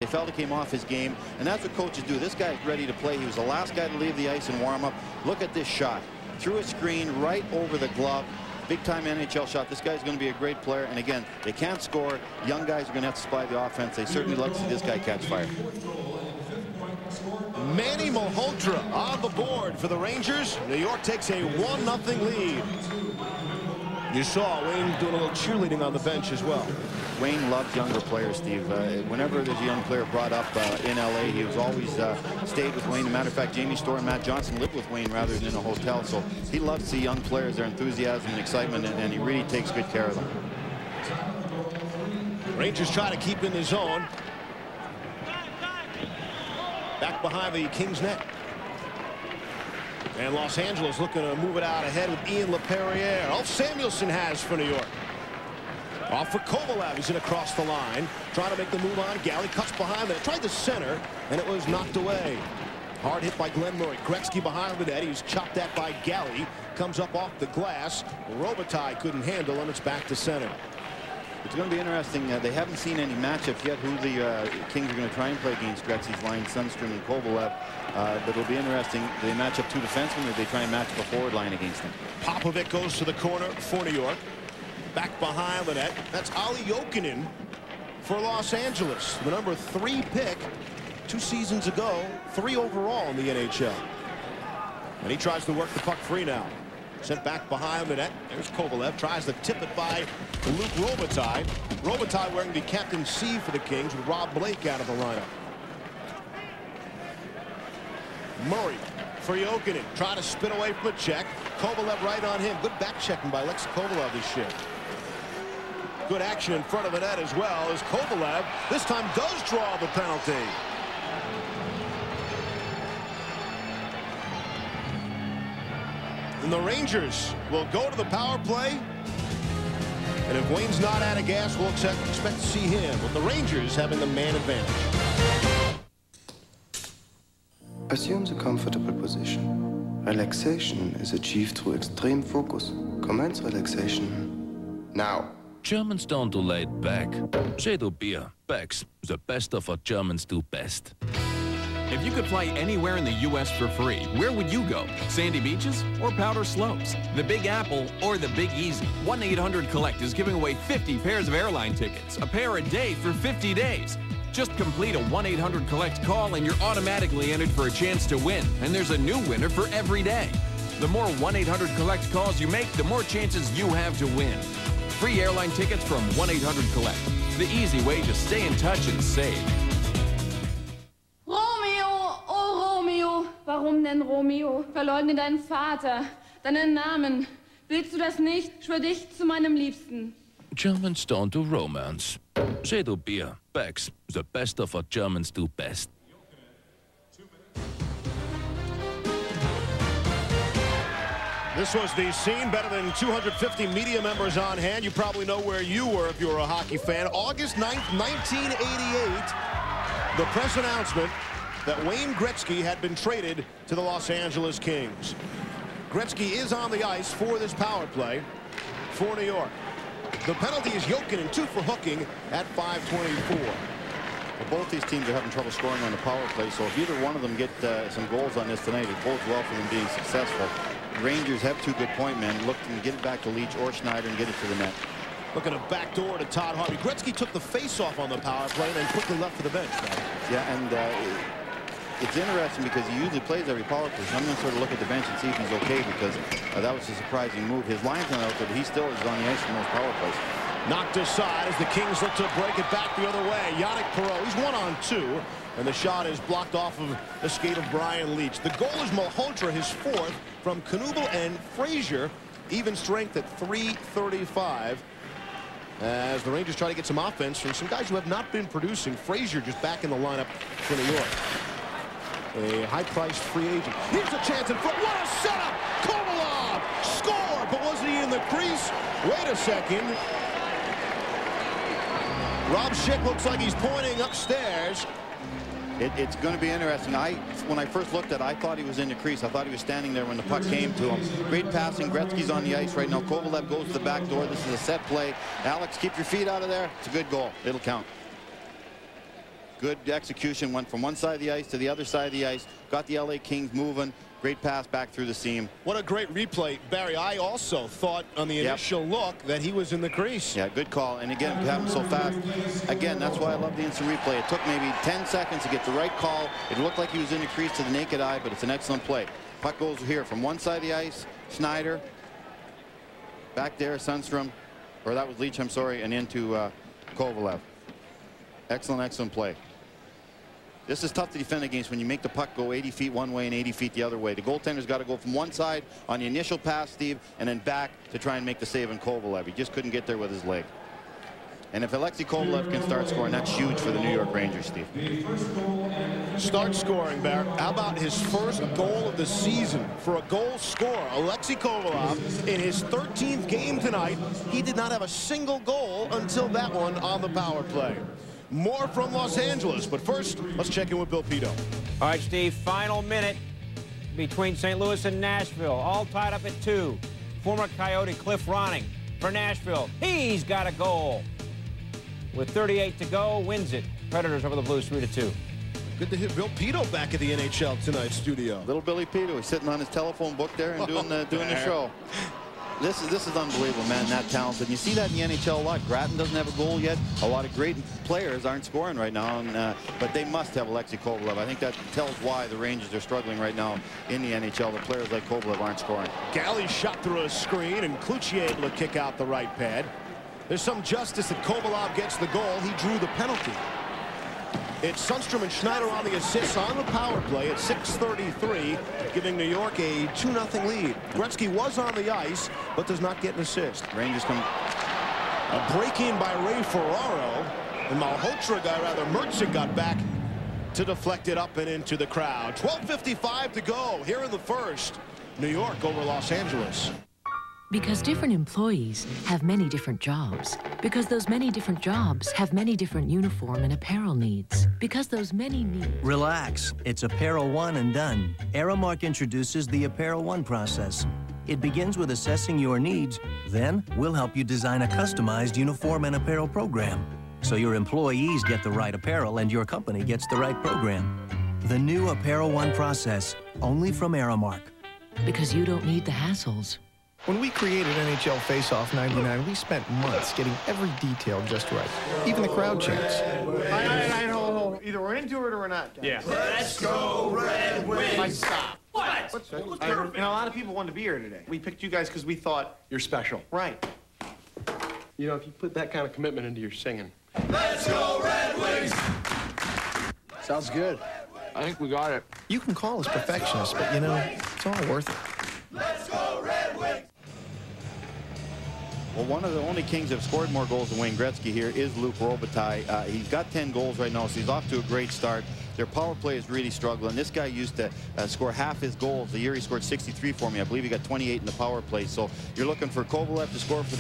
Felda came off his game, and that's what coaches do. This guy's ready to play. He was the last guy to leave the ice and warm up. Look at this shot. Through a screen right over the glove. Big-time NHL shot. This guy's going to be a great player. And again, they can't score. Young guys are going to have to supply the offense. They certainly love to see this guy catch fire. Manny Malhotra on the board for the Rangers. New York takes a 1-0 lead. You saw Wayne doing a little cheerleading on the bench as well. Wayne loves younger players, Steve. Whenever there's a young player brought up in L.A., he was always stayed with Wayne. As a matter of fact, Jamie Storr and Matt Johnson lived with Wayne rather than in a hotel. So he loves to see young players, their enthusiasm and excitement, and he really takes good care of them. Rangers try to keep in the zone. Back behind the Kings net. And Los Angeles looking to move it out ahead with Ian LaPerriere. Ulf Samuelsson has for New York. Off for Kovalev. He's in across the line. Trying to make the move on. Galley cuts behind that. Tried the center, and it was knocked away. Hard hit by Glenn Murray. Gretzky behind the net. He's chopped at by Galley. Comes up off the glass. Robitaille couldn't handle, and it's back to center. It's going to be interesting. They haven't seen any matchups yet who the Kings are going to try and play against Gretzky's line, Sundstrom and Kovalev. But it'll be interesting. Do they match up two defensemen, or do they try and match up a forward line against them? Popovic goes to the corner for New York. Back behind the net. That's Ali Jokinen for Los Angeles. The number 3 pick 2 seasons ago. 3 overall in the NHL. And he tries to work the puck free now. Sent back behind the net. There's Kovalev. Tries to tip it by Luc Robitaille. Robitaille wearing the captain C for the Kings with Rob Blake out of the lineup. Murray for Jokinen. Trying to spin away from a check. Kovalev right on him. Good back checking by Alexei Kovalev this shift. Good action in front of the net as well as Kovalev this time does draw the penalty. And the Rangers will go to the power play. And if Wayne's not out of gas, we'll expect to see him with the Rangers having the man advantage. Assume the comfortable position. Relaxation is achieved through extreme focus. Commence relaxation now. Germans don't do laid back. They do beer. Becks, the best of what Germans do best. If you could fly anywhere in the U.S. for free, where would you go? Sandy beaches or powder slopes? The Big Apple or the Big Easy? 1-800-COLLECT is giving away 50 pairs of airline tickets, a pair a day for 50 days. Just complete a 1-800-COLLECT call and you're automatically entered for a chance to win. And there's a new winner for every day. The more 1-800-COLLECT calls you make, the more chances you have to win. Free airline tickets from 1-800-COLLECT. The easy way to stay in touch and save. Romeo, oh Romeo, warum denn Romeo? Verleugne deinen Vater, deinen Namen. Willst du das nicht? Schwör dich zu meinem Liebsten. Germans don't do romance. They do beer. Becks, the best of what Germans do best. This was the scene. Better than 250 media members on hand. You probably know where you were if you were a hockey fan. August 9th, 1988. The press announcement that Wayne Gretzky had been traded to the Los Angeles Kings. Gretzky is on the ice for this power play for New York. The penalty is Jokinen, 2 for hooking at 5:24. Well, both these teams are having trouble scoring on the power play, so if either one of them get some goals on this tonight, it bodes well for them being successful. Rangers have 2 good point men. Look to get it back to Leach or Schneider and get it to the net. Looking a back door to Todd Harvey. Gretzky took the face-off on the power play and then quickly left for the bench. Yeah, and it's interesting because he usually plays every power play. So I'm going to sort of look at the bench and see if he's okay because that was a surprising move. His line's not out there, but he still is on the ice in those power plays. Knocked aside as the Kings look to break it back the other way. Yannick Perreault, he's 1-on-2, and the shot is blocked off of the skate of Brian Leetch. The goal is Malhotra, his 4th from Knuble and Frazier, even strength at .335. As the Rangers try to get some offense from some guys who have not been producing. Frazier just back in the lineup for New York. A high-priced free agent. Here's a chance in front. What a setup! Kovalev score, but wasn't he in the crease? Wait a second. Rob Schick looks like he's pointing upstairs. It's going to be interesting. When I first looked at it, I thought he was in the crease. I thought he was standing there when the puck came to him. Great passing. Gretzky's on the ice right now. Kovalev goes to the back door. This is a set play. Alex, keep your feet out of there. It's a good goal. It'll count. Good execution, went from one side of the ice to the other side of the ice, got the LA Kings moving. Great pass back through the seam. What a great replay, Barry. I also thought on the initial look that he was in the crease. Yeah, good call. And again, it happened so fast. Again, that's why I love the instant replay. It took maybe 10 seconds to get the right call. It looked like he was in the crease to the naked eye, but it's an excellent play. Puck goes here from one side of the ice. Schneider. Back there, Sundstrom. Or that was Leach, I'm sorry, and into Kovalev. Excellent, excellent play. This is tough to defend against when you make the puck go 80 feet one way and 80 feet the other way. The goaltender's got to go from one side on the initial pass, Steve, and then back to try and make the save on Kovalev. He just couldn't get there with his leg. And if Alexei Kovalev can start scoring, that's huge for the New York Rangers, Steve. Start scoring, Barrett. How about his first goal of the season for a goal scorer? Alexei Kovalev, in his 13th game tonight, he did not have a single goal until that one on the power play. More from Los Angeles, but first, let's check in with Bill Pito. All right, Steve, final minute between St. Louis and Nashville, all tied up at 2. Former Coyote Cliff Ronning for Nashville. He's got a goal. With 38 to go, wins it. Predators over the Blues 3-2. Good to hear Bill Pito back at the NHL Tonight studio. Little Billy Pito, he's sitting on his telephone book there and doing the show. This is unbelievable, man, that talented. You see that in the NHL a lot. Grattan doesn't have a goal yet. A lot of great players aren't scoring right now, but they must have Alexei Kovalev. I think that tells why the Rangers are struggling right now in the NHL. The players like Kovalev aren't scoring. Galley shot through a screen, and Cloutier able to kick out the right pad. There's some justice that Kovalev gets the goal. He drew the penalty. It's Sundstrom and Schneider on the assists on the power play at 6:33, giving New York a 2-0 lead. Gretzky was on the ice, but does not get an assist. Rangers come. A break-in by Ray Ferraro, and Malhotra Mertzik got back to deflect it up and into the crowd. 12:55 to go here in the first. New York over Los Angeles. Because different employees have many different jobs. Because those many different jobs have many different uniform and apparel needs. Because those many needs... Relax. It's Apparel One and done. Aramark introduces the Apparel One process. It begins with assessing your needs. Then, we'll help you design a customized uniform and apparel program. So your employees get the right apparel and your company gets the right program. The new Apparel One process, only from Aramark. Because you don't need the hassles. When we created NHL Face-Off 99, we spent months getting every detail just right. Even the crowd chants. Hold. Either we're into it or we're not. Yeah. Let's go Red Wings! Stop. What? What's a lot of people wanted to be here today. We picked you guys because we thought you're special. Right. You know, if you put that kind of commitment into your singing. Let's go Red Wings! Sounds good. I think we got it. You can call us perfectionists, but you know, it's all worth it. Let's go Red Wings! Well, one of the only Kings that have scored more goals than Wayne Gretzky here is Luc Robitaille. He's got 10 goals right now, so he's off to a great start. Their power play is really struggling. This guy used to score half his goals. The year he scored 63 for me. I believe he got 28 in the power play. So you're looking for Kovalev to score for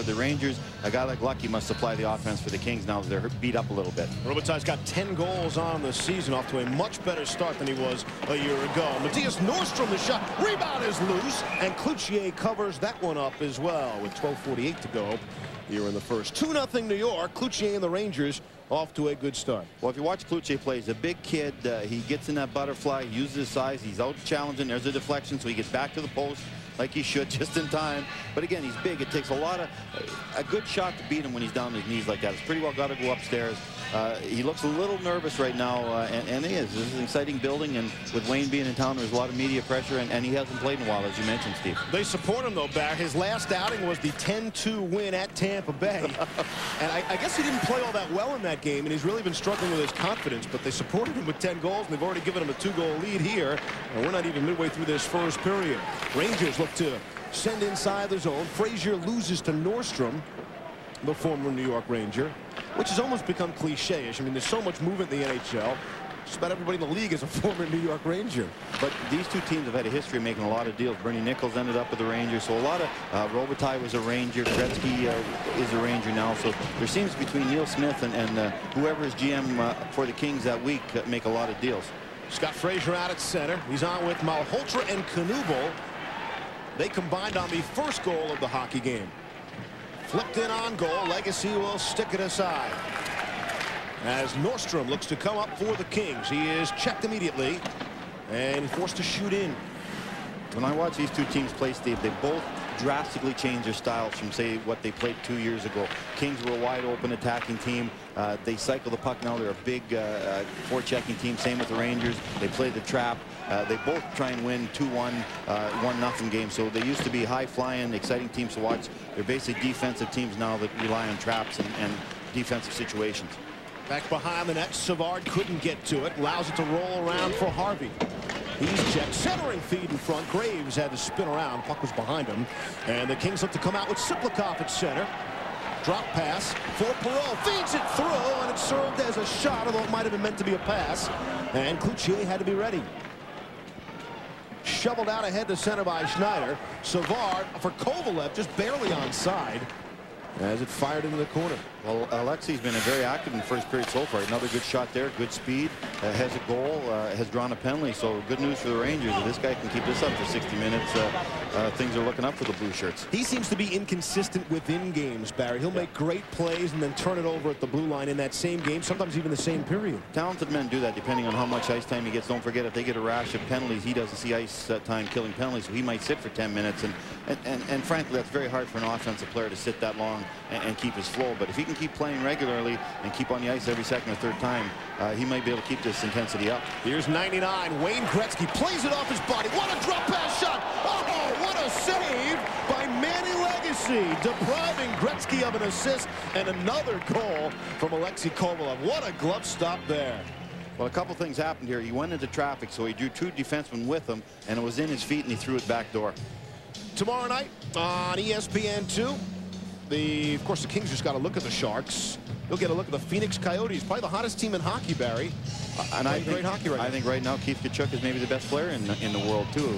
the Rangers. A guy like Lucky must supply the offense for the Kings now that they're beat up a little bit. Robitaille's got 10 goals on the season, off to a much better start than he was a year ago. Mattias Nordstrom, the shot. Rebound is loose, and Cloutier covers that one up as well with 12:48 to go here in the first. 2-0 New York. Cloutier and the Rangers off to a good start. Well, if you watch Cloutier play, he's a big kid. He gets in that butterfly, he uses his size, he's out challenging. There's a deflection, so he gets back to the post like he should, just in time. But again, he's big. It takes a good shot to beat him when he's down on his knees like that. It's pretty well got to go upstairs. He looks a little nervous right now, and he is. This is an exciting building, and with Wayne being in town, there's a lot of media pressure, and he hasn't played in a while, as you mentioned, Steve. They support him, though, Barry. His last outing was the 10-2 win at Tampa Bay. And I guess he didn't play all that well in that game, and he's really been struggling with his confidence, but they supported him with 10 goals, and they've already given him a 2-goal lead here, and we're not even midway through this first period. Rangers look to send inside the zone. Frazier loses to Nordstrom, the former New York Ranger, which has almost become cliche-ish. I mean, there's so much movement in the NHL. Just about everybody in the league is a former New York Ranger. But these two teams have had a history of making a lot of deals. Bernie Nichols ended up with the Rangers, so a lot of Robitaille was a Ranger. Gretzky is a Ranger now. So there seems between Neil Smith and whoever is GM for the Kings that week make a lot of deals. Scott Frazier out at center. He's on with Malhotra and Knuble. They combined on the first goal of the hockey game. Flipped in on goal. Legacy will stick it aside. as Nordstrom looks to come up for the Kings. He is checked immediately and forced to shoot in. When I watch these two teams play, Steve, they both drastically changed their styles from, say, what they played 2 years ago. Kings were a wide-open attacking team. They cycle the puck now. They're a big forechecking team. Same with the Rangers. They play the trap. They both try and win 2-1, 1-0 games. So they used to be high-flying, exciting teams to watch. They're basically defensive teams now that rely on traps and defensive situations. Back behind the net, Savard couldn't get to it. Allows it to roll around for Harvey. He's checked, centering feed in front. Graves had to spin around. Puck was behind him. And the Kings look to come out with Siplikov at center. Drop pass for Perreault. Feeds it through, and it served as a shot, although it might have been meant to be a pass. And Cloutier had to be ready. Shoveled out ahead to center by Schneider. Savard for Kovalev, just barely onside as it fired into the corner. Well, Alexei's been very active in the first period so far. Another good shot there, good speed, has a goal, has drawn a penalty. So good news for the Rangers. If this guy can keep this up for 60 minutes, things are looking up for the Blue Shirts. He seems to be inconsistent within games, Barry. He'll make great plays and then turn it over at the blue line in that same game, sometimes even the same period. Talented men do that depending on how much ice time he gets. Don't forget, if they get a rash of penalties, he doesn't see ice time killing penalties, so he might sit for 10 minutes. And frankly, that's very hard for an offensive player to sit that long and keep his flow. But if he can keep playing regularly and keep on the ice every second or third time, he might be able to keep this intensity up. Here's 99. Wayne Gretzky plays it off his body. What a drop pass shot. Oh, what a save by Manny Legacy, depriving Gretzky of an assist and another goal from Alexei Kovalev. What a glove stop there. Well, a couple things happened here. He went into traffic, so he drew two defensemen with him, and it was in his feet, and he threw it back door. Tomorrow night on ESPN2, of course, the Kings just got to look at the Sharks. You'll get a look at the Phoenix Coyotes, probably the hottest team in hockey, Barry. And I think, great hockey right now. I think right now Keith Tkachuk is maybe the best player in the world too.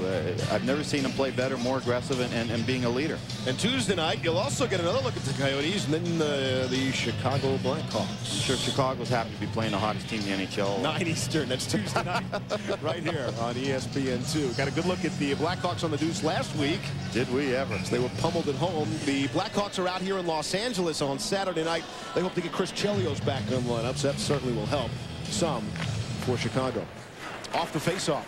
I've never seen him play better, more aggressive, and being a leader. And Tuesday night, you'll also get another look at the Coyotes and then the Chicago Blackhawks. I'm sure Chicago's happy to be playing the hottest team in the NHL. 9 Eastern. That's Tuesday night, right here on ESPN2. Got a good look at the Blackhawks on the Deuce last week. Did we ever? So they were pummeled at home. The Blackhawks are out here in Los Angeles on Saturday night. They hope to get Chris Chelios back on lineups. That certainly will help some for Chicago. Off the faceoff.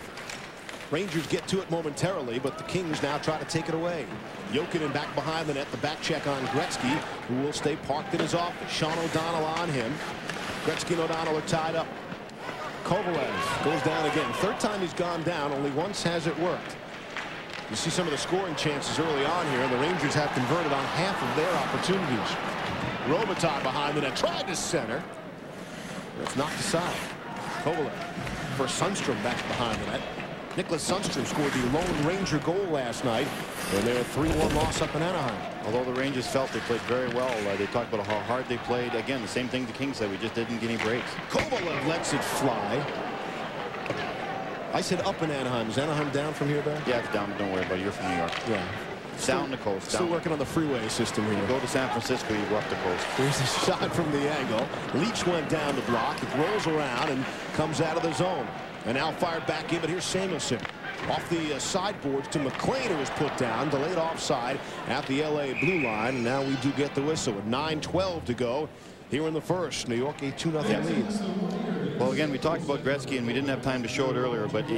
Rangers get to it momentarily, but the Kings now try to take it away. Jokinen back behind the net. The back check on Gretzky, who will stay parked in his office. Sean O'Donnell on him. Gretzky and O'Donnell are tied up. Kovalev goes down again. Third time he's gone down. Only once has it worked. You see some of the scoring chances early on here, and the Rangers have converted on half of their opportunities. Robitaille behind the net. Tried to center. It's knocked aside. Kovalev for Sundstrom back behind the net. Nicholas Sundstrom scored the lone Ranger goal last night in their 3-1 loss up in Anaheim. Although the Rangers felt they played very well, they talked about how hard they played. Again, the same thing the Kings said. We just didn't get any breaks. Kovalev lets it fly. I said up in Anaheim. Is Anaheim down from here, Ben? Yeah, it's down. Don't worry about it. You're from New York. Yeah. Down the coast. Still working on the freeway system here. You go to San Francisco, you go up the coast. Here's a shot from the angle. Leach went down the block. It rolls around and comes out of the zone. And now fired back in, but here's Samuelson. Off the sideboards to McLean, who was put down. Delayed offside at the LA blue line. And now we do get the whistle with 9:12 to go here in the first. New York a 2-0 lead. Well, again, we talked about Gretzky, and we didn't have time to show it earlier, but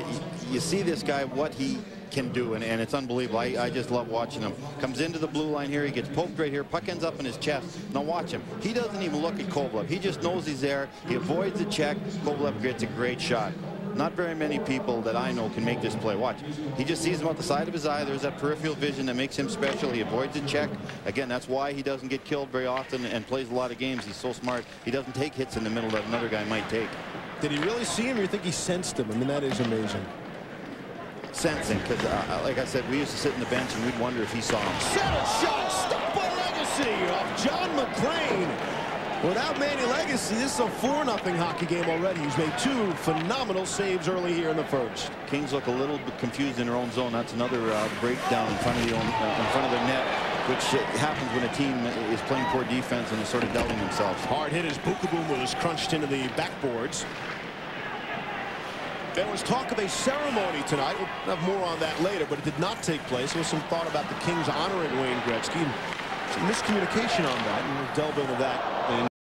you see this guy, what he can do, and it's unbelievable. I just love watching him. Comes into the blue line here. He gets poked right here. Puck ends up in his chest. Now watch him. He doesn't even look at Kovalev. He just knows he's there. He avoids the check. Kovalev gets a great shot. Not very many people that I know can make this play. Watch. He just sees him out the side of his eye. There's that peripheral vision that makes him special. He avoids the check. Again, that's why he doesn't get killed very often and plays a lot of games. He's so smart. He doesn't take hits in the middle that another guy might take. Did he really see him, or you think he sensed him? I mean, that is amazing. Sensing, because like I said, we used to sit in the bench and we'd wonder if he saw him. Center shot, stopped by Legacy off John McLean. Without Manny Legacy, this is a 4-0 hockey game already. He's made two phenomenal saves early here in the first. Kings look a little bit confused in their own zone. That's another breakdown in front of the net, which happens when a team is playing poor defense and is sort of doubting themselves. Hard hit as Bukaboom was crunched into the backboards. There was talk of a ceremony tonight. We'll have more on that later, but it did not take place. There was some thought about the Kings honoring Wayne Gretzky. Some miscommunication on that, and we'll delve into that